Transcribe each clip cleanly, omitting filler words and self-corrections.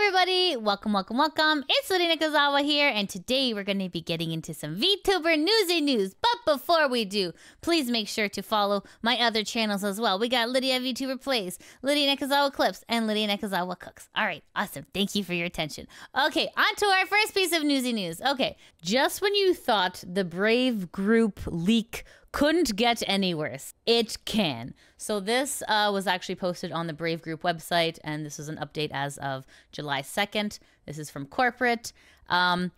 everybody, welcome. It's Lydia Nakazawa here, and today we're going to be getting into some VTuber Newsy news. But before we do, please make sure to follow my other channels as well. We got Lydia VTuber Plays, Lydia Nakazawa Clips, and Lydia Nakazawa Cooks. All right, awesome. Thank you for your attention. Okay, on to our first piece of Newsy news. Okay, just when you thought the Brave group leak couldn't get any worse, it can. So this was actually posted on the Brave Group website, and this is an update as of July 2nd. This is from corporate. And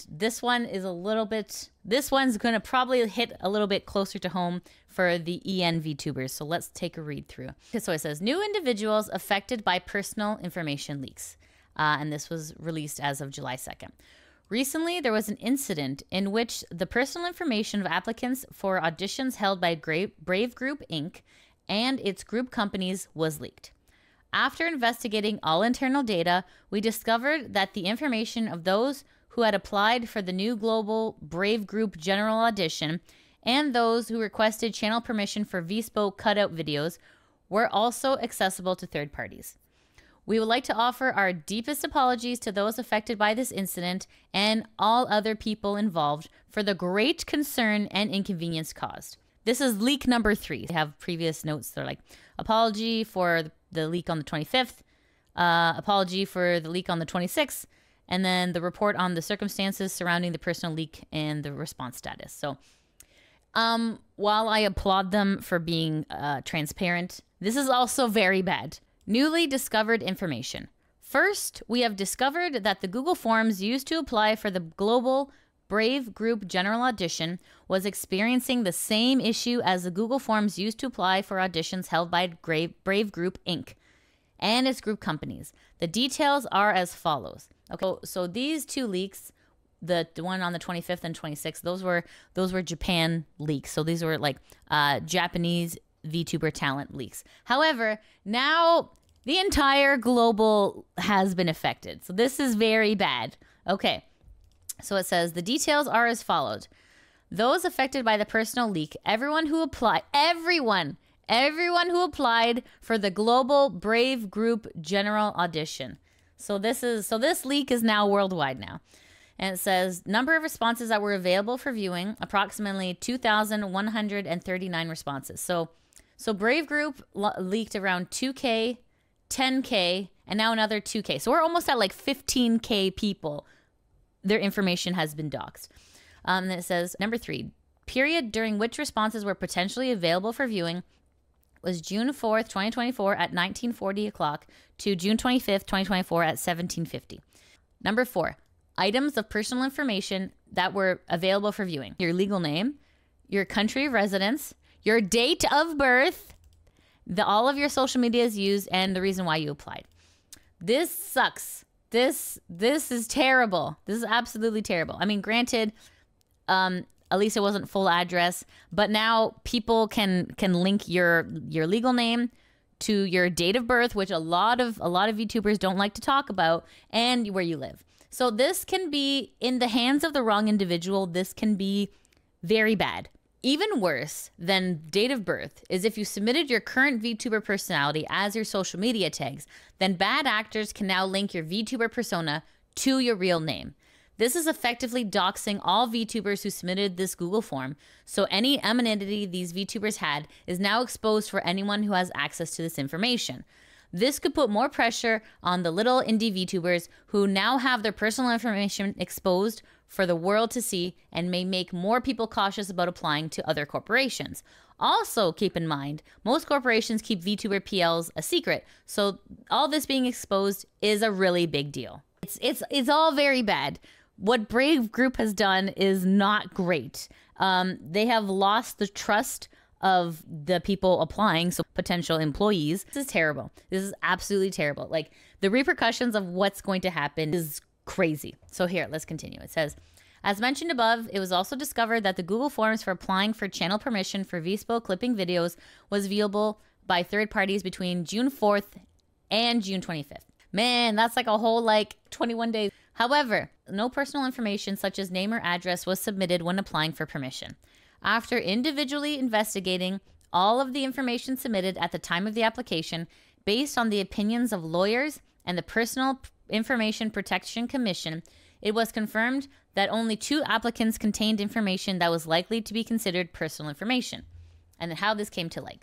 this one is a little bit, this one's going to probably hit a little bit closer to home for the EN VTubers. So let's take a read through. So it says, new individuals affected by personal information leaks. And this was released as of July 2nd. Recently, there was an incident in which the personal information of applicants for auditions held by Brave Group Inc. and its group companies was leaked. After investigating all internal data, we discovered that the information of those who had applied for the new global Brave Group general audition and those who requested channel permission for VSPO cutout videos were also accessible to third parties. We would like to offer our deepest apologies to those affected by this incident and all other people involved for the great concern and inconvenience caused. This is leak number 3. They have previous notes. They're like, apology for the leak on the 25th, apology for the leak on the 26th, and then the report on the circumstances surrounding the personal leak and the response status. So while I applaud them for being transparent, this is also very bad. Newly discovered information. First, we have discovered that the Google Forms used to apply for the global Brave Group general audition was experiencing the same issue as the Google Forms used to apply for auditions held by Brave Group Inc. and its group companies. The details are as follows. Okay, so these two leaks, the one on the 25th and 26th, those were Japan leaks. So these were like Japanese VTuber talent leaks. However, now the entire global has been affected. So this is very bad. Okay. So it says the details are as follows. Those affected by the personal leak, everyone who applied for the global Brave Group general audition. So this leak is now worldwide now. And it says number of responses that were available for viewing, approximately 2,139 responses. So Brave Group leaked around 2K, 10K, and now another 2K. So we're almost at like 15K people. Their information has been doxed. And it says, number 3, period during which responses were potentially available for viewing was June 4th, 2024 at 1940 o'clock to June 25th, 2024 at 1750. Number 4, items of personal information that were available for viewing. Your legal name, your country of residence, your date of birth, all of your social media is used, and the reason why you applied. This sucks. This is terrible. This is absolutely terrible. I mean, granted, at least it wasn't full address, but now people can link your legal name to your date of birth, which a lot of VTubers don't like to talk about, and where you live. So this can be, in the hands of the wrong individual, this can be very bad. Even worse than date of birth is if you submitted your current VTuber personality as your social media tags, then bad actors can now link your VTuber persona to your real name. This is effectively doxing all VTubers who submitted this Google form, so any anonymity these VTubers had is now exposed for anyone who has access to this information. This could put more pressure on the little indie VTubers who now have their personal information exposed for the world to see and may make more people cautious about applying to other corporations. Also, keep in mind, most corporations keep VTuber PLs a secret, so all this being exposed is a really big deal. It's all very bad. What Brave Group has done is not great. They have lost the trust of the people applying, so potential employees. This is terrible. This is absolutely terrible. Like, the repercussions of what's going to happen is crazy. So here, let's continue. It says, as mentioned above, it was also discovered that the Google Forms for applying for channel permission for VSPO clipping videos was viewable by third parties between June 4th and June 25th. Man, that's like a whole 21 days. However, no personal information such as name or address was submitted when applying for permission. After individually investigating all of the information submitted at the time of the application, based on the opinions of lawyers and the personal Information Protection Commission, it was confirmed that only 2 applicants contained information that was likely to be considered personal information, and how this came to light.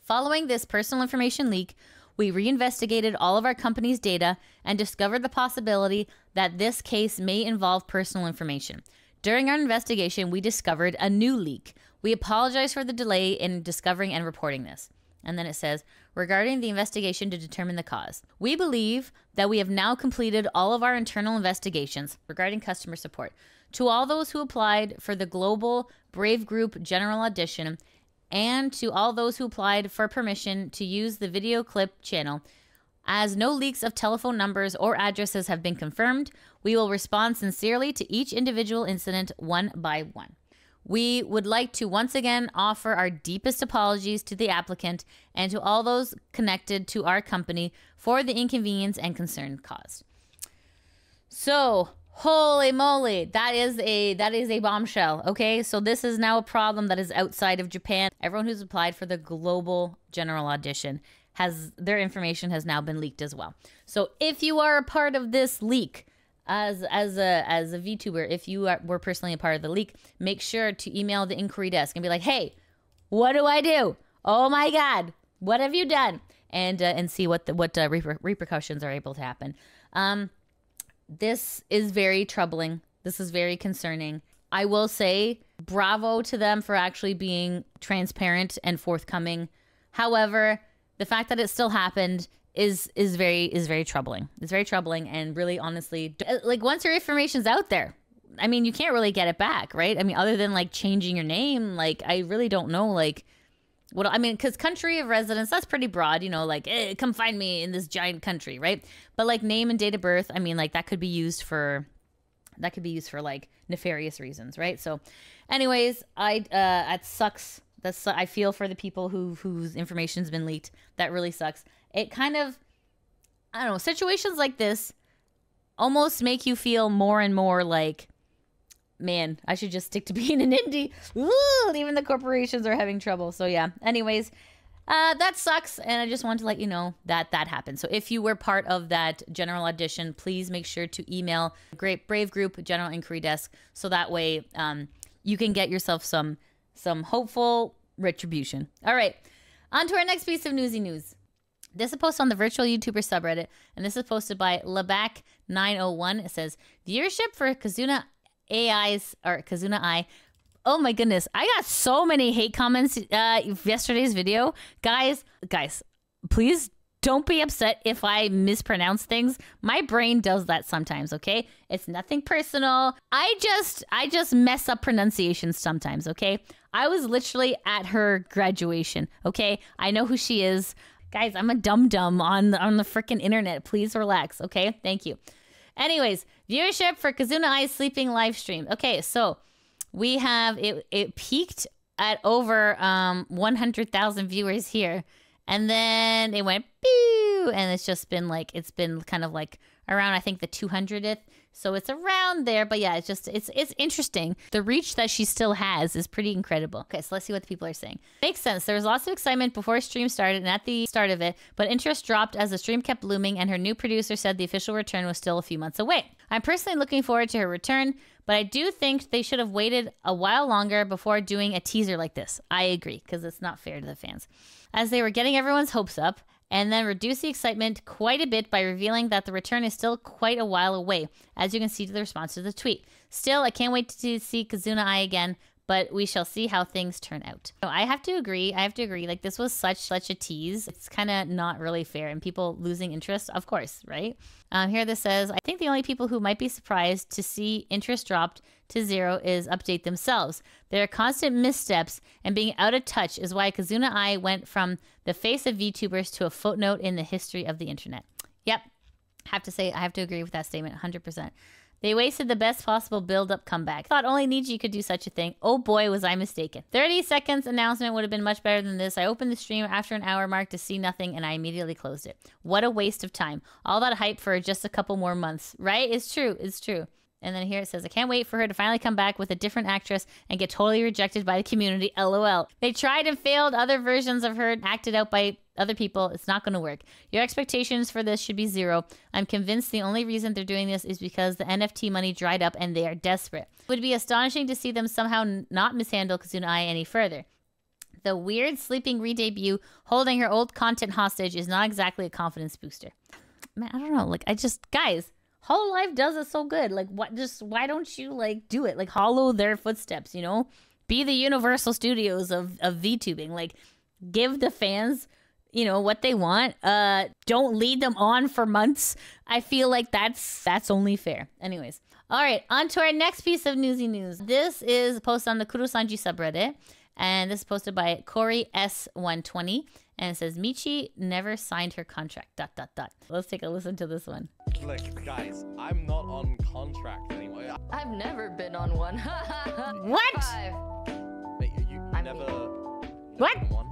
Following this personal information leak, we reinvestigated all of our company's data and discovered the possibility that this case may involve personal information. During our investigation, we discovered a new leak. We apologize for the delay in discovering and reporting this. And then it says, regarding the investigation to determine the cause, we believe that we have now completed all of our internal investigations regarding customer support. To all those who applied for the Global Brave Group General Audition, and to all those who applied for permission to use the video clip channel, as no leaks of telephone numbers or addresses have been confirmed, we will respond sincerely to each individual incident one by one. We would like to once again offer our deepest apologies to the applicant and to all those connected to our company for the inconvenience and concern caused. So, holy moly, that is a bombshell. Okay, so this is now a problem that is outside of Japan. Everyone who's applied for the global general audition has their information has now been leaked as well. So if you are a part of this leak as a VTuber, if you were personally a part of the leak, make sure to email the inquiry desk and be like, hey, what do I do? Oh my God, what have you done? And see what repercussions are able to happen. This is very troubling. This is very concerning. I will say bravo to them for actually being transparent and forthcoming. However, the fact that it still happened is very troubling. It's very troubling, and really, honestly, like, once your information's out there, I mean, you can't really get it back, right? I mean, other than like changing your name, like, I really don't know, like, what I mean, because country of residence, that's pretty broad, you know, like, come find me in this giant country, right? But like name and date of birth, I mean, like, that could be used for like nefarious reasons, right? So anyways, it sucks. I feel for the people whose information's been leaked. That really sucks. It kind of, I don't know, situations like this almost make you feel more and more like, man, I should just stick to being an indie. Ooh, even the corporations are having trouble. So yeah, anyways, that sucks. And I just wanted to let you know that that happened. So if you were part of that general audition, please make sure to email Great Brave Group General Inquiry Desk. So that way you can get yourself some hopeful retribution. All right, on to our next piece of newsy news. This is posted on the virtual YouTuber subreddit, and this is posted by Laback901. It says, viewership for Kizuna AI. Oh my goodness, I got so many hate comments yesterday's video. Guys, please don't be upset if I mispronounce things. My brain does that sometimes, okay? It's nothing personal. I just mess up pronunciations sometimes, okay? I was literally at her graduation, okay? I know who she is. Guys, I'm a dum-dum on the freaking internet. Please relax, okay? Thank you. Anyways, viewership for Kizuna AI sleeping live stream. Okay, so we have, it peaked at over 100,000 viewers here. And then it went pew, and it's just been like, it's been kind of like around, I think, the 200th. So it's around there, but yeah, it's interesting. The reach that she still has is pretty incredible. Okay, so let's see what the people are saying. Makes sense. There was lots of excitement before stream started and at the start of it, but interest dropped as the stream kept blooming, and her new producer said the official return was still a few months away. I'm personally looking forward to her return, but I do think they should have waited a while longer before doing a teaser like this. I agree, because it's not fair to the fans. As they were getting everyone's hopes up, and then reduce the excitement quite a bit by revealing that the return is still quite a while away, as you can see to the response to the tweet. Still, I can't wait to see Kizuna AI again, but we shall see how things turn out. So I have to agree. Like, this was such a tease. It's kind of not really fair, and people losing interest, of course, right? Here this says, I think the only people who might be surprised to see interest dropped to zero is Update themselves. There are constant missteps, and being out of touch is why Kizuna AI went from the face of VTubers to a footnote in the history of the internet. Yep, I have to agree with that statement 100%. They wasted the best possible build-up comeback. Thought only Niji could do such a thing. Oh boy, was I mistaken. 30 seconds announcement would have been much better than this. I opened the stream after an hour mark to see nothing, and I immediately closed it. What a waste of time. All that hype for just a couple more months, right? It's true. It's true. And then here it says, I can't wait for her to finally come back with a different actress and get totally rejected by the community. LOL. They tried and failed other versions of her acted out by other people. It's not going to work. Your expectations for this should be zero. I'm convinced the only reason they're doing this is because the NFT money dried up and they are desperate. It would be astonishing to see them somehow not mishandle Kizuna AI any further. The weird sleeping re-debut holding her old content hostage is not exactly a confidence booster. Man, I don't know. Like, guys, Hololive does it so good. Like, why don't you, like, do it? Like, follow their footsteps, you know? Be the Universal Studios of VTubing. Like, give the fans, you know, what they want. Don't lead them on for months. I feel like that's only fair. Anyways. All right, on to our next piece of newsy news. This is posted on the Kurosanji subreddit. And this is posted by Corey S120. And it says, Michi never signed her contract, ... Let's take a listen to this one. Look, guys, I'm not on contract anymore. I've never been on one. What? Wait, you never What? been on one?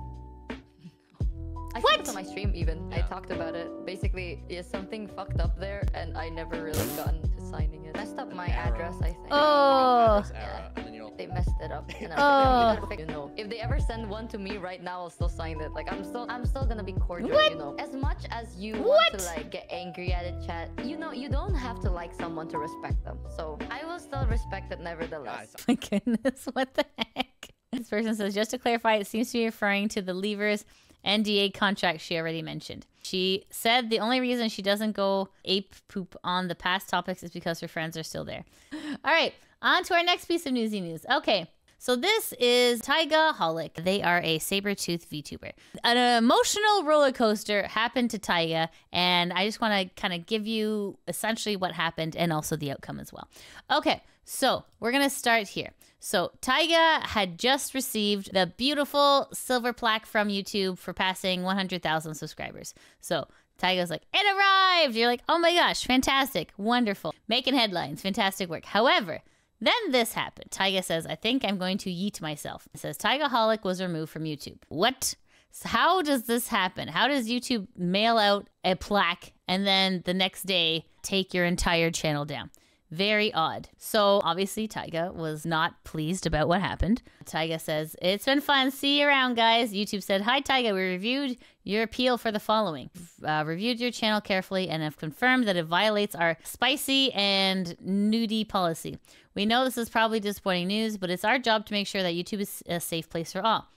I What? said it on my stream even. Yeah. I talked about it. Basically, yeah, something fucked up there, and I never really gotten to signing it. Messed up my address, I think. Oh. Address error, and then you're... They messed it up. And you know, if they ever send one to me right now, I'll still sign it. Like I'm still gonna be cordial. What? You know, as much as you What? want to like get angry at it, chat. You know, you don't have to like someone to respect them. So I will still respect it nevertheless. My goodness, what the heck? This person says, just to clarify, it seems to be referring to the Lever's NDA contract she already mentioned. She said the only reason she doesn't go ape poop on the past topics is because her friends are still there. All right, on to our next piece of newsy news. Okay, so this is TaigaHolic. They are a saber-tooth VTuber. An emotional roller coaster happened to Taiga, and I just want to kind of give you essentially what happened and also the outcome as well. Okay, so we're going to start here. So Taiga had just received the beautiful silver plaque from YouTube for passing 100,000 subscribers. So Taiga's like, it arrived! You're like, oh my gosh, fantastic, wonderful. Making headlines, fantastic work. However, then this happened. Taiga says, I think I'm going to yeet myself. It says, TaigaHolic was removed from YouTube. What? So how does this happen? How does YouTube mail out a plaque and then the next day take your entire channel down? Very odd. So obviously Taiga was not pleased about what happened. Taiga says, it's been fun. See you around, guys. YouTube said, hi, Taiga. We reviewed your appeal for the following. Reviewed your channel carefully and have confirmed that it violates our spicy and nudie policy. We know this is probably disappointing news, but it's our job to make sure that YouTube is a safe place for all.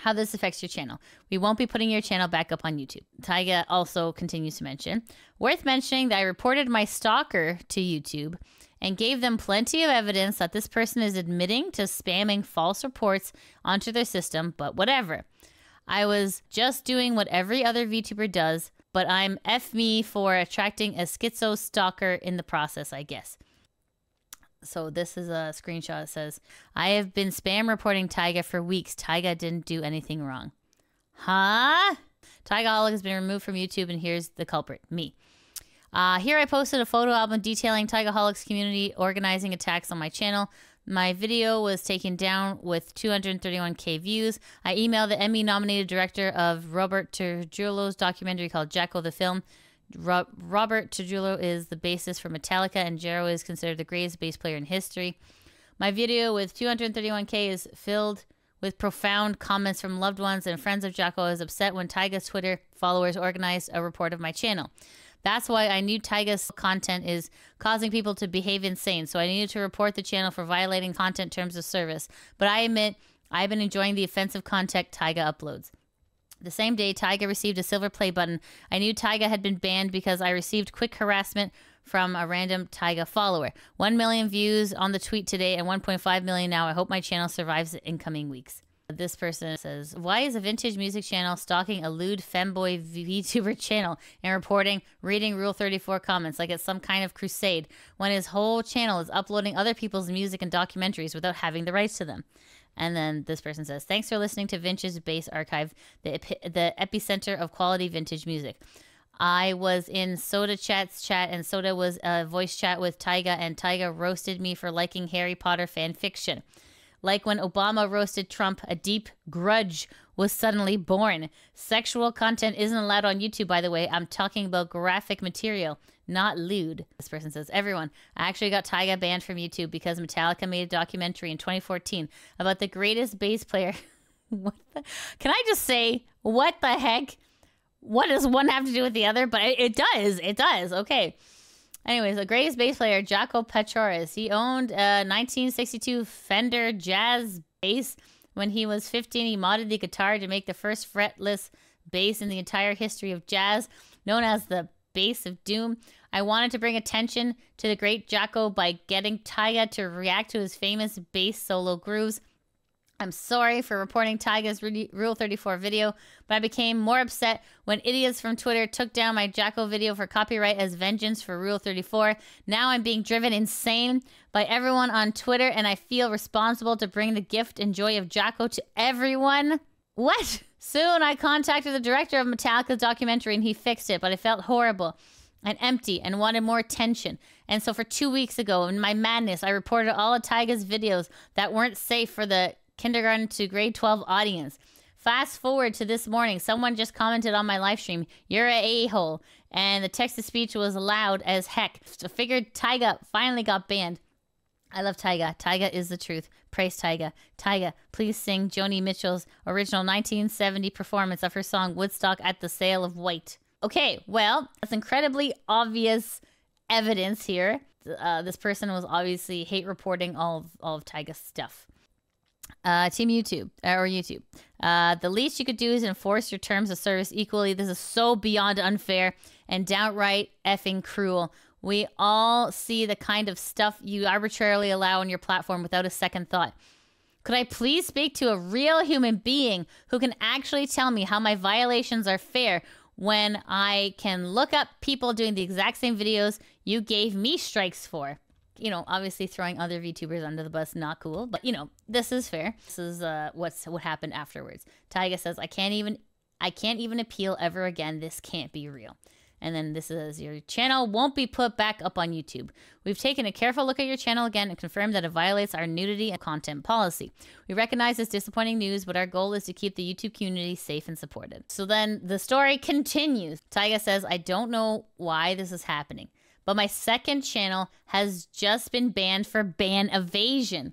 How this affects your channel. We won't be putting your channel back up on YouTube. Taiga also continues to mention, worth mentioning that I reported my stalker to YouTube and gave them plenty of evidence that this person is admitting to spamming false reports onto their system, but whatever. I was just doing what every other VTuber does, but I'm F me for attracting a schizo stalker in the process, I guess. So this is a screenshot. It says, I have been spam reporting Taiga for weeks. Taiga didn't do anything wrong. Huh? TaigaHolic has been removed from YouTube, and here's the culprit, me. Here I posted a photo album detailing TaigaHolic's community organizing attacks on my channel. My video was taken down with 231K views. I emailed the Emmy-nominated director of Robert Trujillo's documentary called Jacko the Film. Robert Trujillo is the bassist for Metallica, and Jero is considered the greatest bass player in history. My video with 231K is filled with profound comments from loved ones and friends of Jacko. I was upset when Taiga's Twitter followers organized a report of my channel. That's why I knew Taiga's content is causing people to behave insane, so I needed to report the channel for violating content terms of service. But I admit, I've been enjoying the offensive content Taiga uploads. The same day, Taiga received a silver play button. I knew Taiga had been banned because I received quick harassment from a random Taiga follower. 1 million views on the tweet today and 1.5 million now. I hope my channel survives the incoming weeks. This person says, why is a vintage music channel stalking a lewd femboy VTuber channel and reading Rule 34 comments like it's some kind of crusade when his whole channel is uploading other people's music and documentaries without having the rights to them? And then this person says, thanks for listening to Vintage Bass Archive, the epicenter of quality vintage music. I was in Soda Chat's chat, and Soda was a voice chat with Taiga, and Taiga roasted me for liking Harry Potter fan fiction. Like when Obama roasted Trump, a deep grudge was suddenly born. Sexual content isn't allowed on YouTube, by the way. I'm talking about graphic material, not lewd. This person says, everyone, I actually got Taiga banned from YouTube because Metallica made a documentary in 2014 about the greatest bass player. What the? Can I just say, what the heck? what does one have to do with the other? But it does. It does. Okay. Anyways, the greatest bass player, Jaco Pechoris. He owned a 1962 Fender Jazz bass. When he was 15, he modded the guitar to make the first fretless bass in the entire history of jazz, known as the Bass of Doom. I wanted to bring attention to the great Jaco by getting Taiga to react to his famous bass solo grooves. I'm sorry for reporting Taiga's Rule 34 video, but I became more upset when idiots from Twitter took down my Jaco video for copyright as vengeance for Rule 34. Now I'm being driven insane by everyone on Twitter, and I feel responsible to bring the gift and joy of Jaco to everyone. What? Soon I contacted the director of Metallica's documentary, and he fixed it, but I felt horrible and empty and wanted more attention. And so for 2 weeks ago, in my madness, I reported all of Taiga's videos that weren't safe for the kindergarten to grade 12 audience. Fast forward to this morning, someone just commented on my live stream, "You're a a-hole," and the text-to-speech was loud as heck. So figured Taiga finally got banned. I love Taiga. Taiga is the truth. Praise Taiga. Taiga, please sing Joni Mitchell's original 1970 performance of her song Woodstock at the Sale of White. Okay, well, that's incredibly obvious evidence here. This person was obviously hate reporting all of Taiga's stuff. Team YouTube, or YouTube. The least you could do is enforce your terms of service equally. This is so beyond unfair and downright effing cruel. We all see the kind of stuff you arbitrarily allow on your platform without a second thought. Could I please speak to a real human being who can actually tell me how my violations are fair when I can look up people doing the exact same videos you gave me strikes for? You know, obviously throwing other VTubers under the bus, not cool. But, you know, this is fair. This is what happened afterwards. Taiga says, I can't even appeal ever again. This can't be real. And then this is, your channel won't be put back up on YouTube. We've taken a careful look at your channel again and confirmed that it violates our nudity and content policy. We recognize this disappointing news, but our goal is to keep the YouTube community safe and supported. So then the story continues. Taiga says, I don't know why this is happening, but my second channel has just been banned for ban evasion.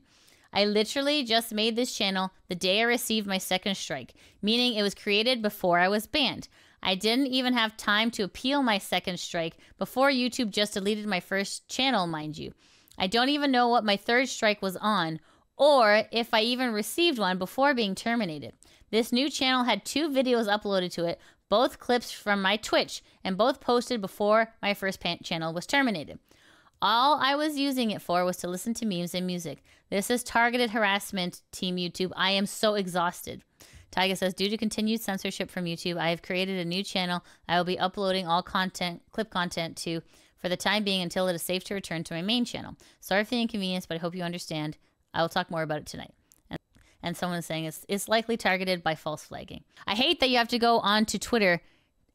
I literally just made this channel the day I received my second strike, meaning it was created before I was banned. I didn't even have time to appeal my second strike before YouTube just deleted my first channel, mind you. I don't even know what my third strike was on, or if I even received one before being terminated. This new channel had 2 videos uploaded to it, both clips from my Twitch, and both posted before my first channel was terminated. All I was using it for was to listen to memes and music. This is targeted harassment, Team YouTube. I am so exhausted. Taiga says, due to continued censorship from YouTube, I have created a new channel I will be uploading all clip content to for the time being until it is safe to return to my main channel. Sorry for the inconvenience, but I hope you understand. I will talk more about it tonight. And someone is saying it's likely targeted by false flagging. I hate that you have to go on to Twitter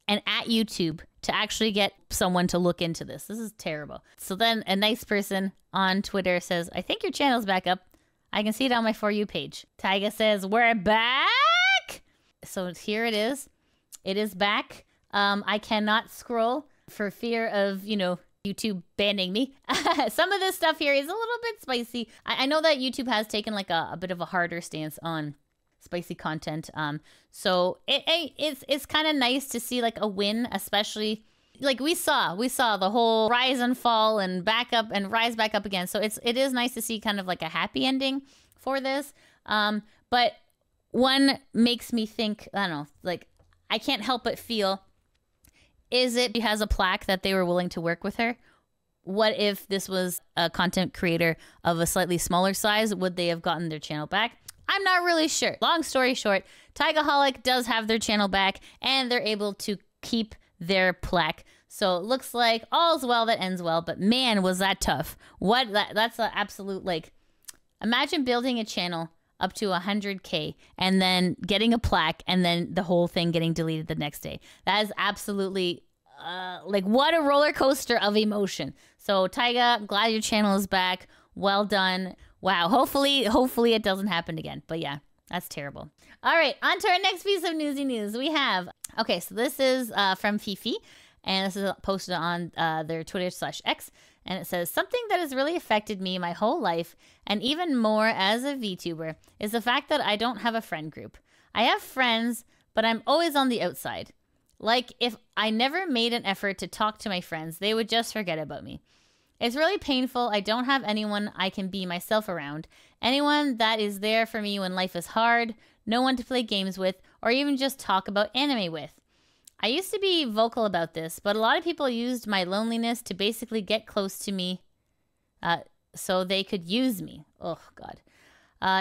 and at YouTube to actually get someone to look into this. This is terrible. So then a nice person on Twitter says, I think your channel's back up. I can see it on my For You page. Taiga says, we're back. So here it is. It is back. I cannot scroll for fear of, you know, YouTube banning me. Some of this stuff here is a little bit spicy. I know that YouTube has taken like a bit of a harder stance on spicy content. So it's kind of nice to see like a win, especially like we saw the whole rise and fall and back up and rise back up again. So it is nice to see kind of like a happy ending for this. But one makes me think, I don't know, like I can't help but feel, is it she has a plaque that they were willing to work with her? What if this was a content creator of a slightly smaller size? Would they have gotten their channel back? I'm not really sure. Long story short, TaigaHolic does have their channel back and they're able to keep their plaque. So it looks like all's well that ends well, but man, was that tough. That's an absolute, like, imagine building a channel up to 100K and then getting a plaque and then the whole thing getting deleted the next day. That is absolutely like what a roller coaster of emotion. So Taiga, glad your channel is back. Well done. Wow. Hopefully it doesn't happen again. But yeah, that's terrible. All right, on to our next piece of newsy news. We have, okay, so this is from FEFE, and this is posted on their Twitter/X. And it says, something that has really affected me my whole life, and even more as a VTuber, is the fact that I don't have a friend group. I have friends, but I'm always on the outside. Like if I never made an effort to talk to my friends, they would just forget about me. It's really painful. I don't have anyone I can be myself around. Anyone that is there for me when life is hard, no one to play games with, or even just talk about anime with. I used to be vocal about this, but a lot of people used my loneliness to basically get close to me so they could use me. Oh, God.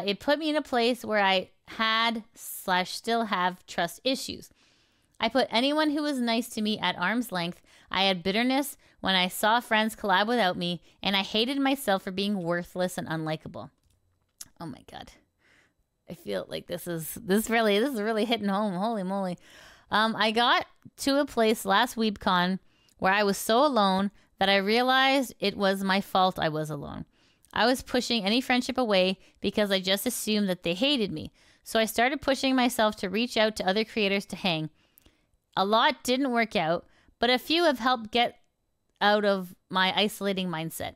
It put me in a place where I had/still have trust issues. I put anyone who was nice to me at arm's length. I had bitterness when I saw friends collab without me, and I hated myself for being worthless and unlikable. Oh my God. I feel like this is really hitting home. Holy moly. I got to a place last WeebCon where I was so alone that I realized it was my fault I was alone. I was pushing any friendship away because I just assumed that they hated me. So I started pushing myself to reach out to other creators to hang. A lot didn't work out, but a few have helped get out of my isolating mindset.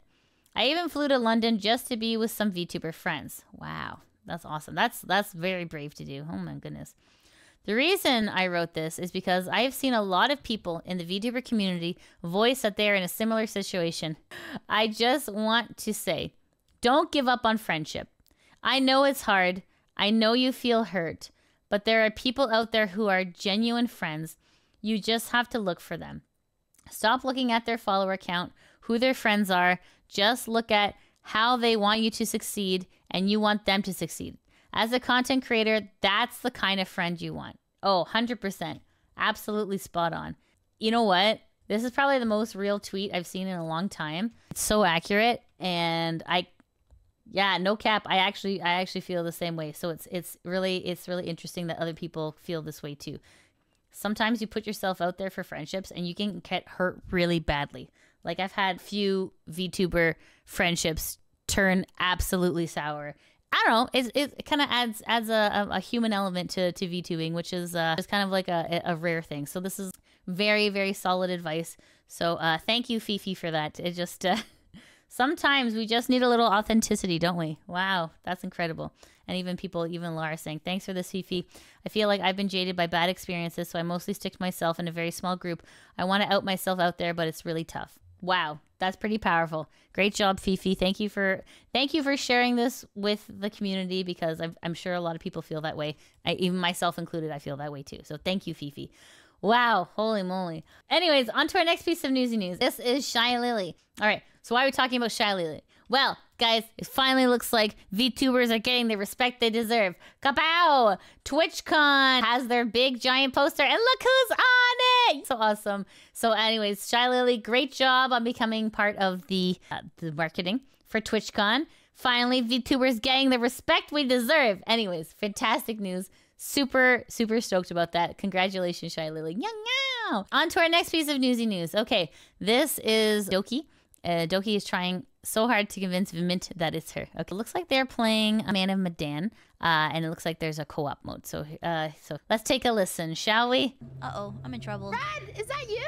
I even flew to London just to be with some VTuber friends. Wow, that's awesome. That's very brave to do. Oh my goodness. The reason I wrote this is because I have seen a lot of people in the VTuber community voice that they're in a similar situation. I just want to say, don't give up on friendship. I know it's hard. I know you feel hurt, but there are people out there who are genuine friends. You just have to look for them. Stop looking at their follower count, who their friends are. Just look at how they want you to succeed and you want them to succeed. As a content creator, that's the kind of friend you want. Oh, 100%. Absolutely spot on. You know what? This is probably the most real tweet I've seen in a long time. It's so accurate, and yeah, no cap. I actually feel the same way. So it's really interesting that other people feel this way too. Sometimes you put yourself out there for friendships and you can get hurt really badly. Like I've had few VTuber friendships turn absolutely sour. I don't know. It kind of adds a human element to VTubing, which is just kind of like a rare thing. So this is very, very solid advice. So thank you, FEFE, for that. It just sometimes we just need a little authenticity, don't we? Wow, that's incredible. And even Laura saying, thanks for this, FEFE. I feel like I've been jaded by bad experiences, so I mostly stick to myself in a very small group. I want to out myself out there, but it's really tough. Wow, that's pretty powerful. Great job, FEFE. Thank you for sharing this with the community, because I'm sure a lot of people feel that way. Even myself included, I feel that way too. So thank you, FEFE. Wow, holy moly. Anyways, on to our next piece of newsy news. This is Shylily. All right, so why are we talking about Shylily? Well, guys, it finally looks like VTubers are getting the respect they deserve. Kapow! TwitchCon has their big giant poster, and look who's on it! So awesome. So anyways, Shylily, great job on becoming part of the marketing for TwitchCon. Finally, VTubers getting the respect we deserve. Anyways, fantastic news. Super, super stoked about that. Congratulations, Shylily. Meow. On to our next piece of newsy news. Okay, this is Doki. Doki is trying so hard to convince Mint that it's her. Okay, looks like they're playing a Man of Medan, and it looks like there's a co-op mode. So let's take a listen, shall we? Uh-oh, I'm in trouble. Brad, is that you?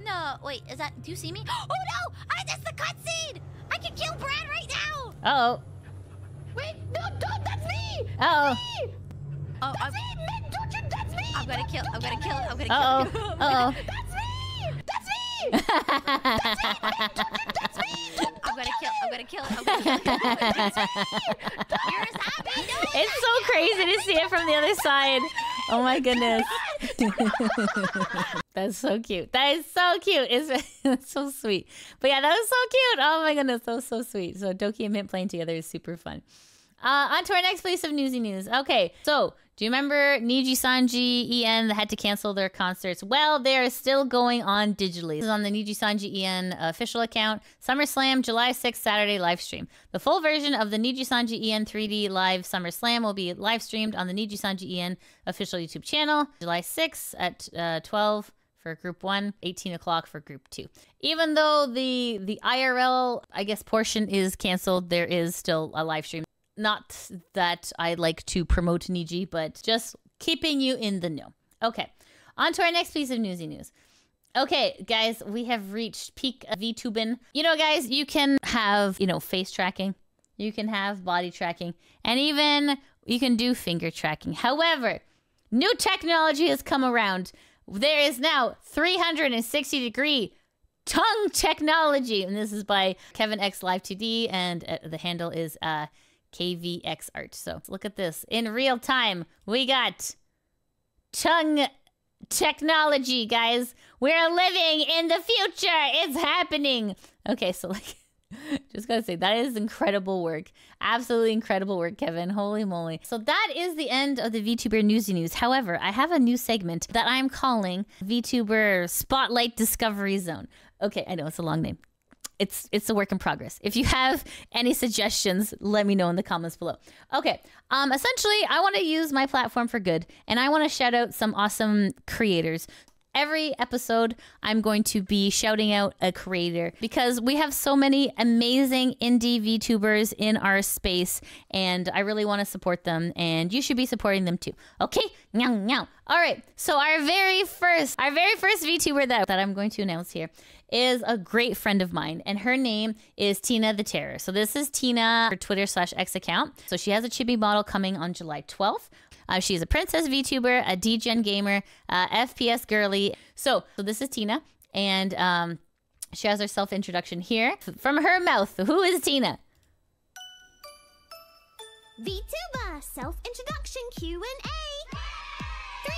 No, wait, do you see me? Oh no, I missed the cutscene! I can kill Brad right now! Uh-oh. Wait, no, don't, that's me! Uh-oh. That's me! Oh, That's me! Mint, don't you, that's me! I'm gonna kill Uh-oh. Uh-oh. That's me! That's me! That's me! I'm gonna kill That's me! You're a zombie! No! It's so crazy to see it from the other side. Oh my goodness. That's so cute. That is so cute. It's so sweet. But yeah, that was so cute. Oh my goodness, that was so sweet. So Doki and Mint playing together is super fun. On to our next piece of newsy news. Okay, so do you remember Nijisanji EN that had to cancel their concerts? Well, they are still going on digitally. This is on the Nijisanji EN official account. SummerSlam, July 6th, Saturday live stream. The full version of the Nijisanji EN 3D live SummerSlam will be live streamed on the Nijisanji EN official YouTube channel, July 6th at 12 for group 1, 18 o'clock for group 2. Even though the IRL, I guess, portion is canceled, there is still a live stream. Not that I like to promote Niji, but just keeping you in the know. Okay, on to our next piece of newsy news. Okay, guys, we have reached peak VTubing. You know, guys, you can have, face tracking. You can have body tracking. And even you can do finger tracking. However, new technology has come around there is now 360-degree tongue technology. And this is by Kevin X Live 2D, and the handle is KVX Art. So look at this. In real time, we got tongue technology, guys. We're living in the future. It's happening. Okay, so like, just gotta say, that is incredible work. Absolutely incredible work, Kevin. Holy moly. So that is the end of the VTuber Newsy News. However, I have a new segment that I'm calling VTuber Spotlight Discovery Zone. Okay, I know it's a long name. It's a work in progress. If you have any suggestions, let me know in the comments below. Okay, essentially, I want to use my platform for good, and I want to shout out some awesome creators. Every episode, I'm going to be shouting out a creator because we have so many amazing indie VTubers in our space, and I really want to support them, and you should be supporting them too. Okay? Meow, meow. All right, so our very first VTuber that I'm going to announce here is a great friend of mine, and her name is Tina the Terror. So this is Tina, her Twitter/X account. So she has a chibi model coming on July 12th. She's a princess VTuber, a DGen gamer, FPS girly. So this is Tina, and she has her self-introduction here. From her mouth, who is Tina? VTuber self-introduction Q&A. 3,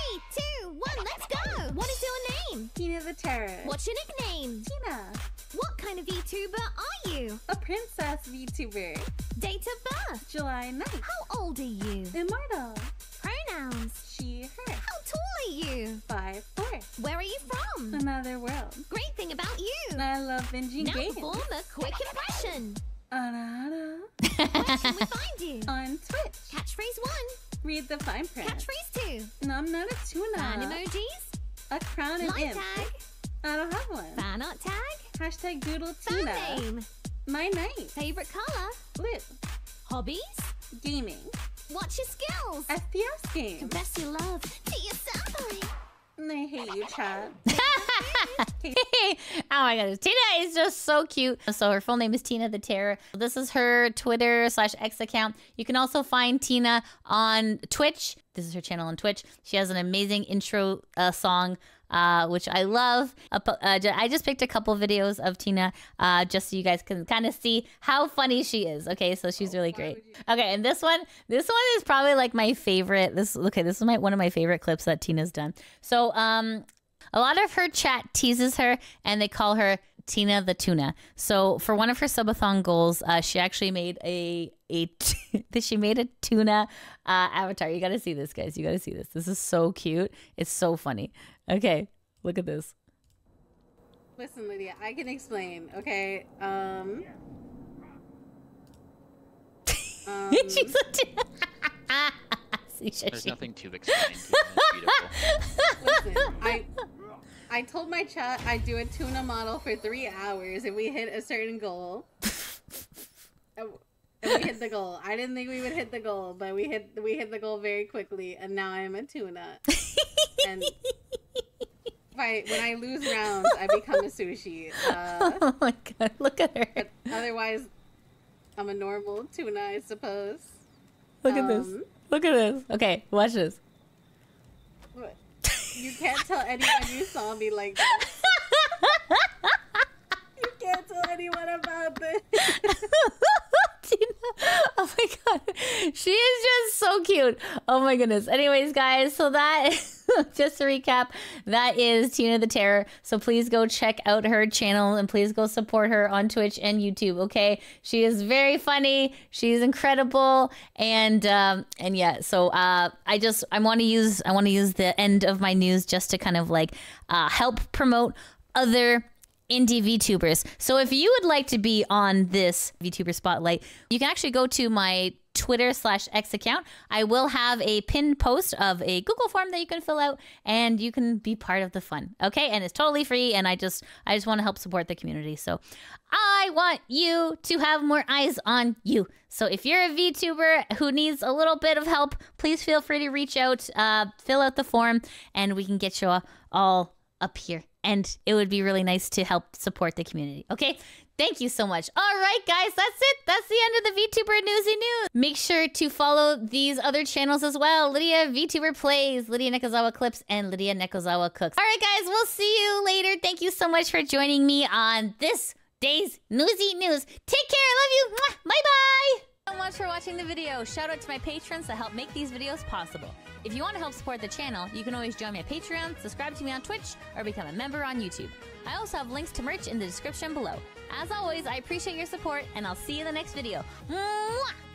2, 1, let's go. What is your name? Tina the Terror. What's your nickname? Tina. What kind of VTuber are you? A princess VTuber. Date of birth? July 9th. How old are you? Immortal. Pronouns? She, her. How tall are you? 5'4". Where are you from? Another world. Great thing about you. I love binging Now games. perform a quick impression. Anna. Where can we find you? On Twitch. Catchphrase 1. Read the fine print. Catchphrase 2. No, I'm not a tuna. Fan emojis. A crown and Light imp. tag. I don't have one. Fan art tag. Hashtag doodle Fan tuna. name. My night. Favorite color. Blue. Hobbies. Gaming. What's your skills? FPS game. Confess your love to your senpai. I hate you, chat. Oh my goodness. Tina is just so cute. So her full name is Tina the Terror. This is her Twitter/X account. You can also find Tina on Twitch. This is her channel on Twitch. She has an amazing intro song, which I love. I just picked a couple videos of Tina just so you guys can kind of see how funny she is. Okay, so she's really great. Okay, and this one is probably like my favorite. This is one of my favorite clips that Tina's done. So a lot of her chat teases her, and they call her Tina the Tuna. So for one of her subathon goals, she actually made she made a tuna avatar. You got to see this, guys. You got to see this. This is so cute. It's so funny. Okay, look at this. Listen, Lydia, I can explain, okay? She's There's nothing to explain. It's beautiful. Listen, I told my chat I'd do a tuna model for 3 hours if we hit a certain goal. And we hit the goal. I didn't think we would hit the goal, but we hit the goal very quickly, and now I'm a tuna. And when I lose rounds, I become a sushi. Oh my god, look at her. But otherwise, I'm a normal tuna, I suppose. Look at this. Look at this. Okay, watch this. What? You can't tell anyone you saw me like this. You can't tell anyone about this. Oh my god, she is just so cute. Oh my goodness. Anyways, guys, so that just to recap, that is Tina the Terror. So please go check out her channel, and please go support her on Twitch and YouTube. Okay, she is very funny. She's incredible, and yeah. So I want to use the end of my news just to kind of like help promote other indie VTubers. So if you would like to be on this VTuber Spotlight, you can actually go to my Twitter/X account. I will have a pinned post of a Google form that you can fill out, and you can be part of the fun. Okay, and it's totally free, and I just want to help support the community. So I want you to have more eyes on you. So if you're a VTuber who needs a little bit of help, please feel free to reach out, fill out the form, and we can get you all up here. And it would be really nice to help support the community. Okay? Thank you so much. All right, guys, that's it. That's the end of the VTuber Newsy News. Make sure to follow these other channels as well. Lydia VTuber Plays, Lydia Nekozawa Clips, and Lydia Nekozawa Cooks. All right, guys, we'll see you later. Thank you so much for joining me on this day's Newsy News. Take care. I love you. Mwah. Bye-bye. So much for watching the video. Shout out to my patrons that help make these videos possible. If you want to help support the channel, you can always join me at Patreon, subscribe to me on Twitch, or become a member on YouTube. I also have links to merch in the description below. As always, I appreciate your support, and I'll see you in the next video. Mwah!